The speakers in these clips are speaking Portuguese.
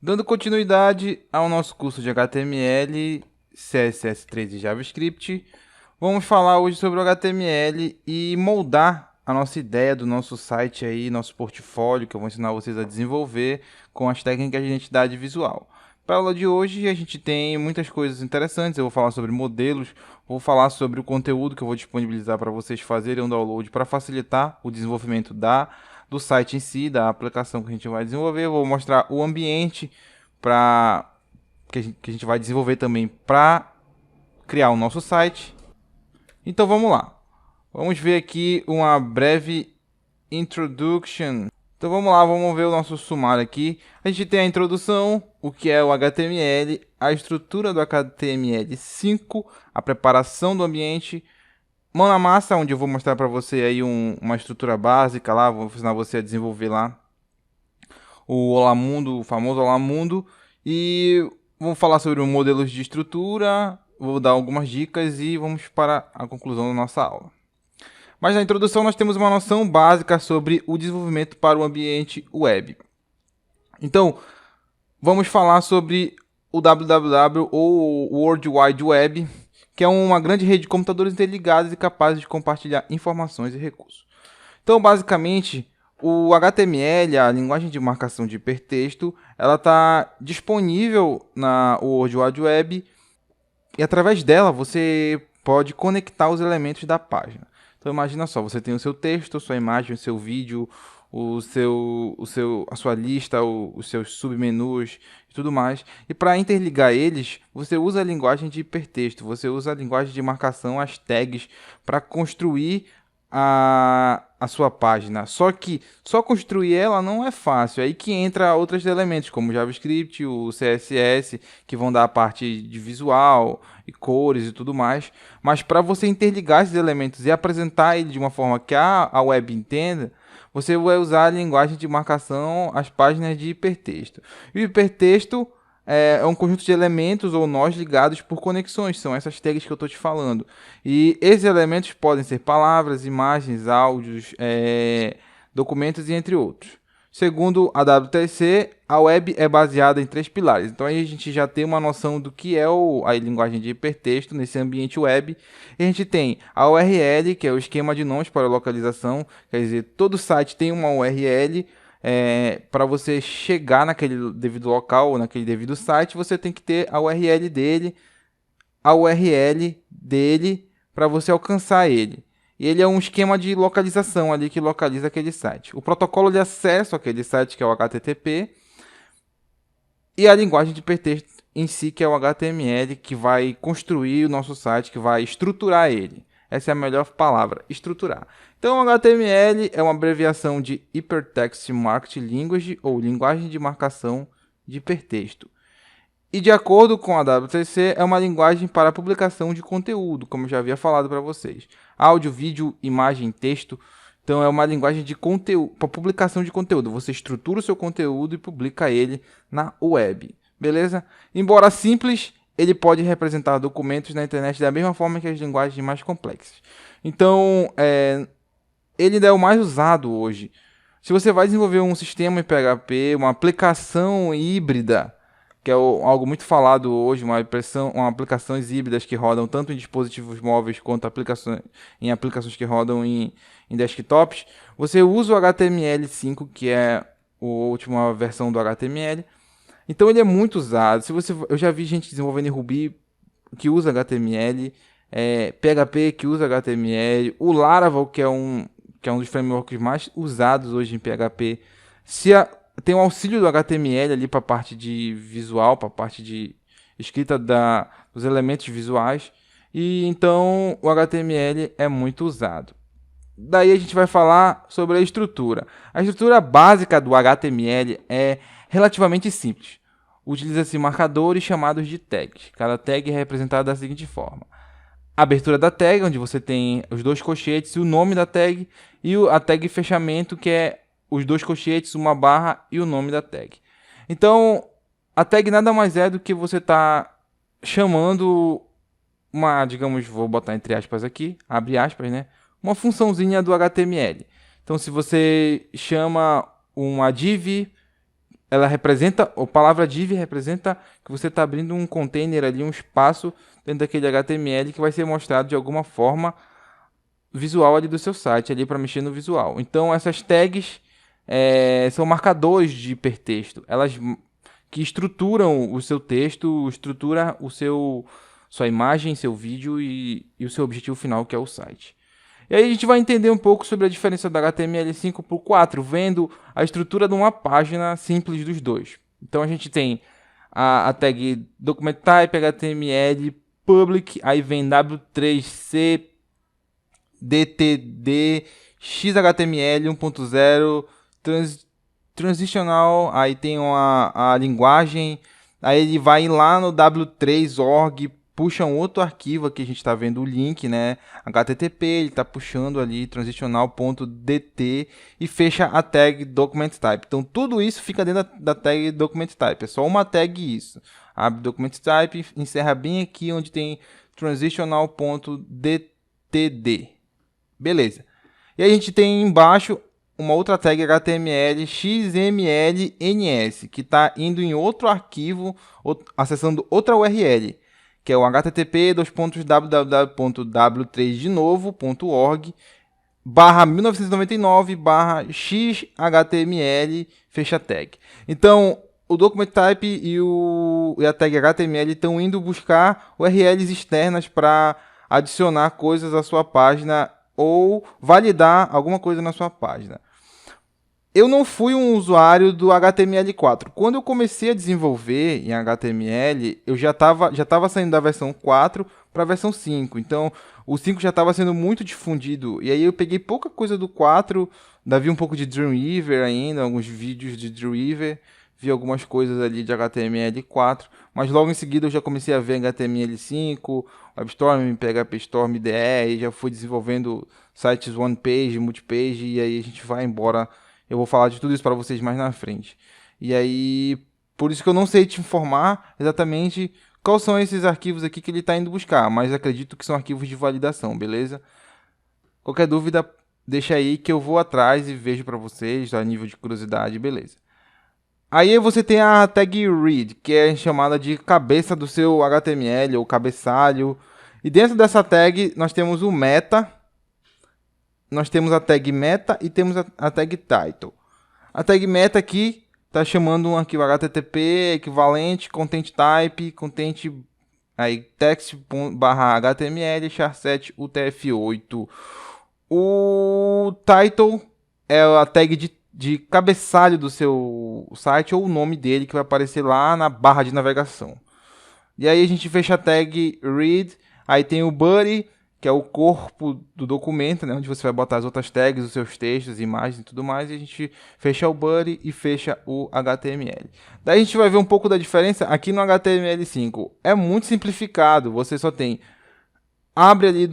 Dando continuidade ao nosso curso de HTML, CSS3 e JavaScript, vamos falar hoje sobre o HTML e moldar a nossa ideia do nosso site aí, nosso portfólio, que eu vou ensinar vocês a desenvolver com as técnicas de identidade visual. Para a aula de hoje, a gente tem muitas coisas interessantes. Eu vou falar sobre modelos, vou falar sobre o conteúdo que eu vou disponibilizar para vocês fazerem um download para facilitar o desenvolvimento do site em si, da aplicação que a gente vai desenvolver. Eu vou mostrar o ambiente que a gente vai desenvolver também para criar o nosso site. Então vamos lá. Vamos ver aqui uma breve introduction. Então vamos lá, vamos ver o nosso sumário aqui. A gente tem a introdução, o que é o HTML, a estrutura do HTML5, a preparação do ambiente, mão na massa, onde eu vou mostrar para você aí uma estrutura básica lá, vou ensinar você a desenvolver lá o Olá Mundo, o famoso Olá Mundo, e vamos falar sobre modelos de estrutura, vou dar algumas dicas e vamos para a conclusão da nossa aula. Mas na introdução nós temos uma noção básica sobre o desenvolvimento para o ambiente web. Então, vamos falar sobre o www ou World Wide Web, que é uma grande rede de computadores interligados e capazes de compartilhar informações e recursos. Então, basicamente, o HTML, a linguagem de marcação de hipertexto, ela está disponível na World Wide Web e através dela você pode conectar os elementos da página. Então imagina só, você tem o seu texto, a sua imagem, o seu vídeo, a sua lista, os seus submenus e tudo mais. E para interligar eles, você usa a linguagem de hipertexto, você usa a linguagem de marcação, as tags, para construir a sua página. Só que só construir ela não é fácil. Aí que entra outros elementos, como o JavaScript, o CSS, que vão dar a parte de visual e cores e tudo mais. Mas para você interligar esses elementos e apresentar ele de uma forma que a web entenda, você vai usar a linguagem de marcação, as páginas de hipertexto. E o hipertexto é um conjunto de elementos ou nós ligados por conexões, são essas tags que eu estou te falando. E esses elementos podem ser palavras, imagens, áudios, documentos e entre outros. Segundo a WTC, a web é baseada em 3 pilares. Então aí a gente já tem uma noção do que é a linguagem de hipertexto nesse ambiente web. E a gente tem a URL, que é o esquema de nomes para localização. Quer dizer, todo site tem uma URL. Para você chegar naquele devido local ou naquele devido site, você tem que ter a URL dele para você alcançar ele. E ele é um esquema de localização ali que localiza aquele site. O protocolo de acesso àquele site, que é o HTTP, e a linguagem de hipertexto em si, que é o HTML, que vai construir o nosso site, que vai estruturar ele. Essa é a melhor palavra, estruturar. Então, o HTML é uma abreviação de Hypertext Markup Language, ou linguagem de marcação de hipertexto. E de acordo com a WTC, é uma linguagem para a publicação de conteúdo, como eu já havia falado para vocês. Áudio, vídeo, imagem, texto. Então, é uma linguagem de conteúdo, para publicação de conteúdo. Você estrutura o seu conteúdo e publica ele na web. Beleza? Embora simples, ele pode representar documentos na internet da mesma forma que as linguagens mais complexas. Então, ele ainda é o mais usado hoje. Se você vai desenvolver um sistema em PHP, uma aplicação híbrida, que é algo muito falado hoje, uma aplicações híbridas que rodam tanto em dispositivos móveis quanto em aplicações que rodam em desktops, você usa o HTML5, que é a última versão do HTML. Então ele é muito usado. Eu já vi gente desenvolvendo em Ruby que usa HTML, PHP que usa HTML, o Laravel, que é um dos frameworks mais usados hoje em PHP, tem o auxílio do HTML ali para a parte de visual, para a parte de escrita dos elementos visuais. E então o HTML é muito usado. Daí a gente vai falar sobre a estrutura. A estrutura básica do HTML é relativamente simples. Utiliza-se marcadores chamados de tags. Cada tag é representada da seguinte forma: a abertura da tag, onde você tem os 2 colchetes e o nome da tag, e a tag fechamento, que é os 2 colchetes, uma barra e o nome da tag. Então, a tag nada mais é do que você está chamando digamos, vou botar entre aspas aqui, abre aspas, né? Uma funçãozinha do HTML. Então, se você chama uma div ela representa, a palavra div representa que você está abrindo um container ali, um espaço dentro daquele HTML que vai ser mostrado de alguma forma visual ali do seu site, ali para mexer no visual. Então essas tags são marcadores de hipertexto, elas que estruturam o seu texto, estrutura sua imagem, seu vídeo e o seu objetivo final, que é o site. E aí a gente vai entender um pouco sobre a diferença do HTML5 para o 4, vendo a estrutura de uma página simples dos dois. Então a gente tem a tag document type, HTML, public, aí vem W3C, DTD, XHTML 1.0, transitional, aí tem a linguagem, aí ele vai lá no w3.org, puxa um outro arquivo, aqui a gente está vendo o link, né, HTTP, ele está puxando ali transitional.dt e fecha a tag document type. Então tudo isso fica dentro da tag document type, é só uma tag isso. Abre document type, encerra bem aqui onde tem transitional.dtd. Beleza. E a gente tem embaixo uma outra tag HTML XMLNS, que está indo em outro arquivo, acessando outra URL, que é o http://www.w3 de novo.org /1999 /xhtml fecha tag. Então, o document type e a tag HTML estão indo buscar URLs externas para adicionar coisas à sua página ou validar alguma coisa na sua página. Eu não fui um usuário do HTML4. Quando eu comecei a desenvolver em HTML, eu já estava saindo da versão 4 para a versão 5. Então, o 5 já estava sendo muito difundido. E aí eu peguei pouca coisa do 4, vi um pouco de Dreamweaver ainda, alguns vídeos de Dreamweaver, vi algumas coisas ali de HTML4, mas logo em seguida eu já comecei a ver HTML5, WebStorm, PHP Storm, IDE, já fui desenvolvendo sites one page, multipage, e aí a gente vai embora. Eu vou falar de tudo isso para vocês mais na frente. E aí, por isso que eu não sei te informar exatamente quais são esses arquivos aqui que ele está indo buscar, mas acredito que são arquivos de validação, beleza? Qualquer dúvida, deixa aí que eu vou atrás e vejo para vocês a nível de curiosidade, beleza? Aí você tem a tag read, que é chamada de cabeça do seu HTML ou cabeçalho. E dentro dessa tag nós temos o meta, nós temos a tag meta e temos a tag title. A tag meta aqui está chamando um arquivo HTTP equivalente, content type, content aí, text/html, char7 utf8. O title é a tag de cabeçalho do seu site ou o nome dele que vai aparecer lá na barra de navegação. E aí a gente fecha a tag read, aí tem o body, que é o corpo do documento, né, onde você vai botar as outras tags, os seus textos, imagens e tudo mais, e a gente fecha o body e fecha o HTML. Daí a gente vai ver um pouco da diferença aqui no HTML5. É muito simplificado, você só tem, abre ali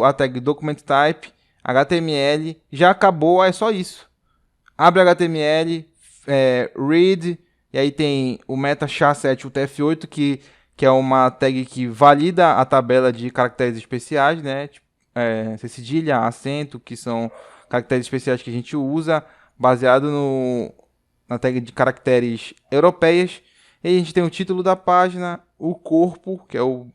a tag document type, HTML, já acabou, é só isso. Abre HTML, read, e aí tem o meta char7 utf8, que é uma tag que valida a tabela de caracteres especiais, né? Tipo, cedilha, acento, que são caracteres especiais que a gente usa, baseado na tag de caracteres europeias. E aí a gente tem o título da página, o corpo, que é o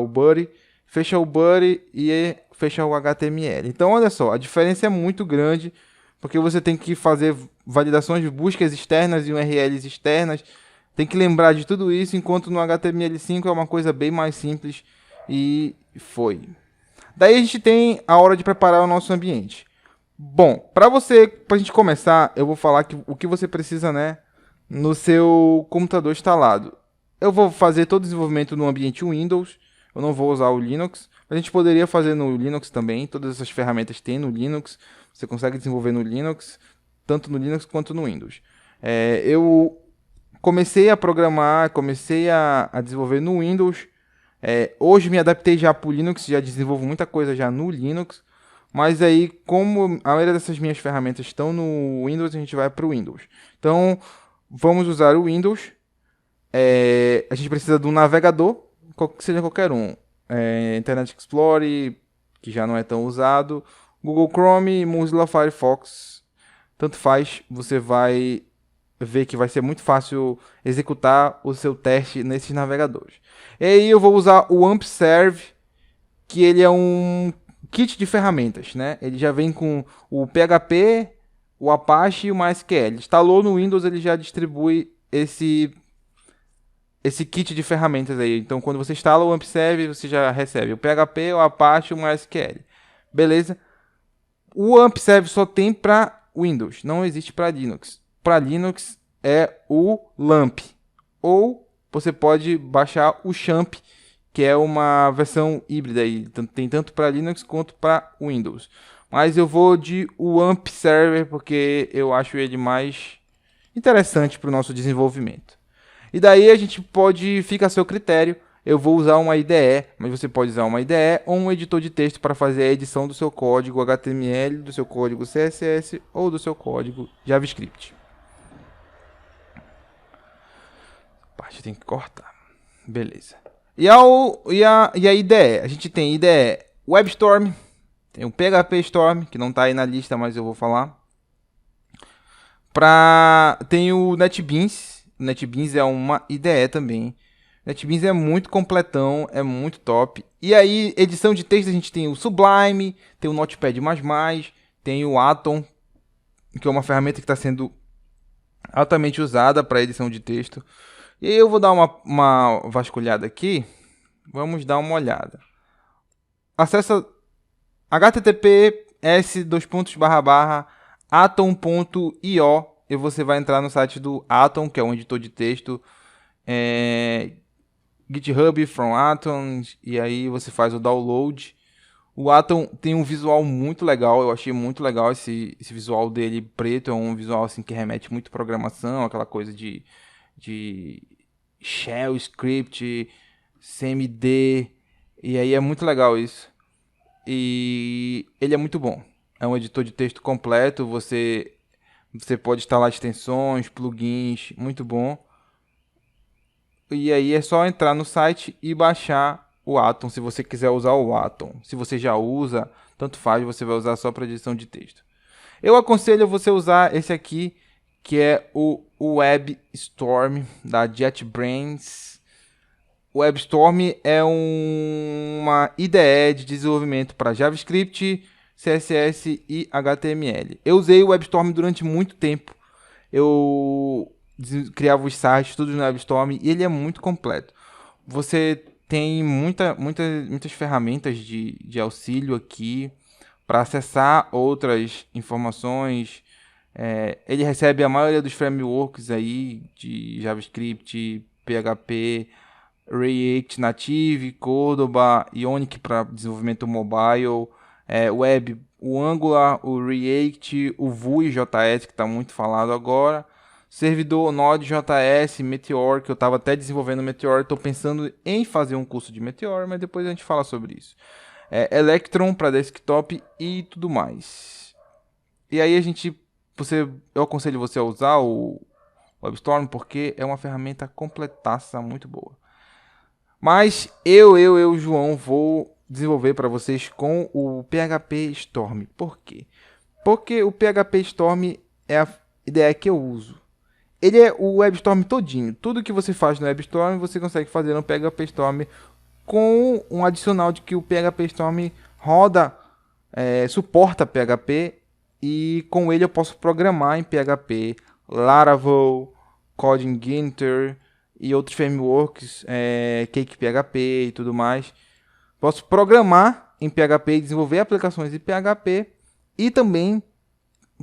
body, fecha o body e fecha o HTML. Então, olha só, a diferença é muito grande, porque você tem que fazer validações de buscas externas e URLs externas. Tem que lembrar de tudo isso, enquanto no HTML5 é uma coisa bem mais simples e foi. Daí a gente tem a hora de preparar o nosso ambiente. Bom, para a gente começar, eu vou falar o que você precisa, né, no seu computador instalado. Eu vou fazer todo o desenvolvimento no ambiente Windows, eu não vou usar o Linux. A gente poderia fazer no Linux também, todas essas ferramentas tem no Linux, você consegue desenvolver no Linux, tanto no Linux quanto no Windows. Eu comecei a programar, comecei a desenvolver no Windows. Hoje me adaptei já para o Linux, já desenvolvo muita coisa já no Linux. Mas aí, como a maioria dessas minhas ferramentas estão no Windows, a gente vai para o Windows. Então, vamos usar o Windows. A gente precisa de um navegador, seja qualquer um. Internet Explorer, que já não é tão usado. Google Chrome, Mozilla Firefox, tanto faz, você vai ver que vai ser muito fácil executar o seu teste nesses navegadores. E aí eu vou usar o AmpServe, que ele é um kit de ferramentas, né? Ele já vem com o PHP, o Apache e o MySQL. Instalou no Windows, ele já distribui esse kit de ferramentas aí. Então, quando você instala o AmpServe, você já recebe o PHP, o Apache e o MySQL. Beleza? O AmpServe só tem para Windows, não existe para Linux. Para Linux é o LAMP. Ou você pode baixar o Champ, que é uma versão híbrida aí, tem tanto para Linux quanto para Windows. Mas eu vou de o AmpServe porque eu acho ele mais interessante para o nosso desenvolvimento. E daí a gente pode, fica a seu critério, eu vou usar uma IDE, mas você pode usar uma IDE ou um editor de texto para fazer a edição do seu código HTML, do seu código CSS ou do seu código JavaScript. Parte tem que cortar. Beleza. E a IDE? A gente tem IDE WebStorm, tem o PHP Storm, que não está aí na lista, mas eu vou falar. Tem o NetBeans. O NetBeans é uma IDE também. NetBeans é muito completão, é muito top. E aí, edição de texto, a gente tem o Sublime, tem o Notepad++, tem o Atom, que é uma ferramenta que está sendo altamente usada para edição de texto. E aí eu vou dar uma vasculhada aqui. Vamos dar uma olhada. Acessa https://atom.io e você vai entrar no site do Atom, que é um editor de texto. GitHub from Atom, e aí você faz o download. O Atom tem um visual muito legal, eu achei muito legal esse visual dele preto, é um visual assim que remete muito à programação, aquela coisa de shell script, CMD, e aí é muito legal isso. E ele é muito bom, é um editor de texto completo, você pode instalar extensões, plugins, muito bom. E aí é só entrar no site e baixar o Atom, se você quiser usar o Atom. Se você já usa, tanto faz, você vai usar só para edição de texto. Eu aconselho você usar esse aqui, que é o WebStorm da JetBrains. O WebStorm é uma IDE de desenvolvimento para JavaScript, CSS e HTML. Eu usei o WebStorm durante muito tempo. Eu criava os sites, tudo no WebStorm, e ele é muito completo. Você tem muitas ferramentas de auxílio aqui para acessar outras informações. Ele recebe a maioria dos frameworks aí de JavaScript, PHP, React Native, Cordova, Ionic para desenvolvimento mobile, web, o Angular, o React, o Vue.js que está muito falado agora, servidor Node.js, Meteor, que eu estava até desenvolvendo Meteor, estou pensando em fazer um curso de Meteor, mas depois a gente fala sobre isso. Electron para desktop e tudo mais. E aí eu aconselho você a usar o WebStorm porque é uma ferramenta completaça, muito boa. Mas eu, João, vou desenvolver para vocês com o PHP Storm. Por quê? Porque o PHP Storm é a ideia que eu uso. Ele é o WebStorm todinho. Tudo que você faz no WebStorm, você consegue fazer no PHP Storm com um adicional de que o PHP Storm roda, suporta PHP e com ele eu posso programar em PHP, Laravel, Coding Ginter e outros frameworks, Cake PHP e tudo mais. Posso programar em PHP e desenvolver aplicações em PHP e também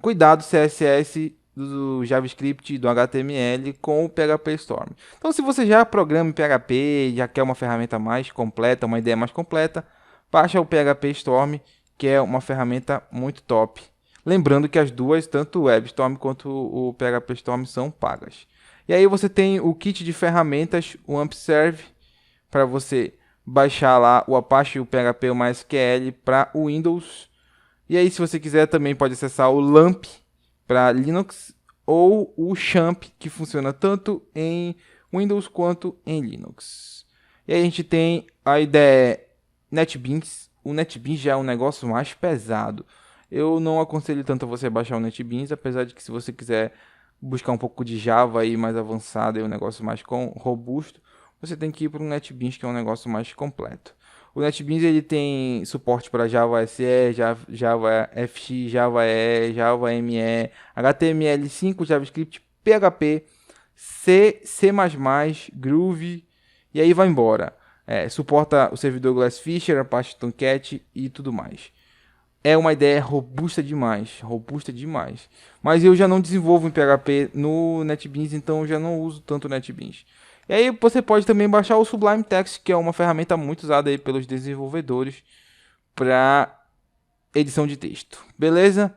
cuidar do CSS, do JavaScript, do HTML com o PHP Storm. Então, se você já programa em PHP, já quer uma ferramenta mais completa, uma ideia mais completa, baixa o PHP Storm, que é uma ferramenta muito top. Lembrando que as duas, tanto o WebStorm quanto o PHP Storm, são pagas. E aí você tem o kit de ferramentas, o AmpServe, para você baixar lá o Apache, o PHP, o MySQL para o Windows. E aí, se você quiser, também pode acessar o LAMP para Linux ou o Champ, que funciona tanto em Windows quanto em Linux. E aí a gente tem a ideia NetBeans. O NetBeans já é um negócio mais pesado. Eu não aconselho tanto você baixar o NetBeans, apesar de que se você quiser buscar um pouco de Java aí mais avançado, um negócio mais robusto, você tem que ir para o NetBeans, que é um negócio mais completo. O NetBeans ele tem suporte para Java SE, Java FX, Java E, Java ME, HTML5, JavaScript, PHP, C, C++, Groovy e aí vai embora. Suporta o servidor Glassfisher, a parte Tomcat e tudo mais. É uma ideia robusta demais, robusta demais. Mas eu já não desenvolvo em PHP no NetBeans, então eu já não uso tanto o NetBeans. E aí você pode também baixar o Sublime Text, que é uma ferramenta muito usada aí pelos desenvolvedores para edição de texto. Beleza?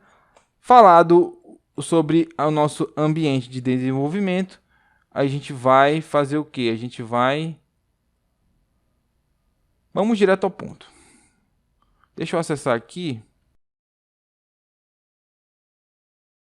Falado sobre o nosso ambiente de desenvolvimento, a gente vai fazer o que? Vamos direto ao ponto. Deixa eu acessar aqui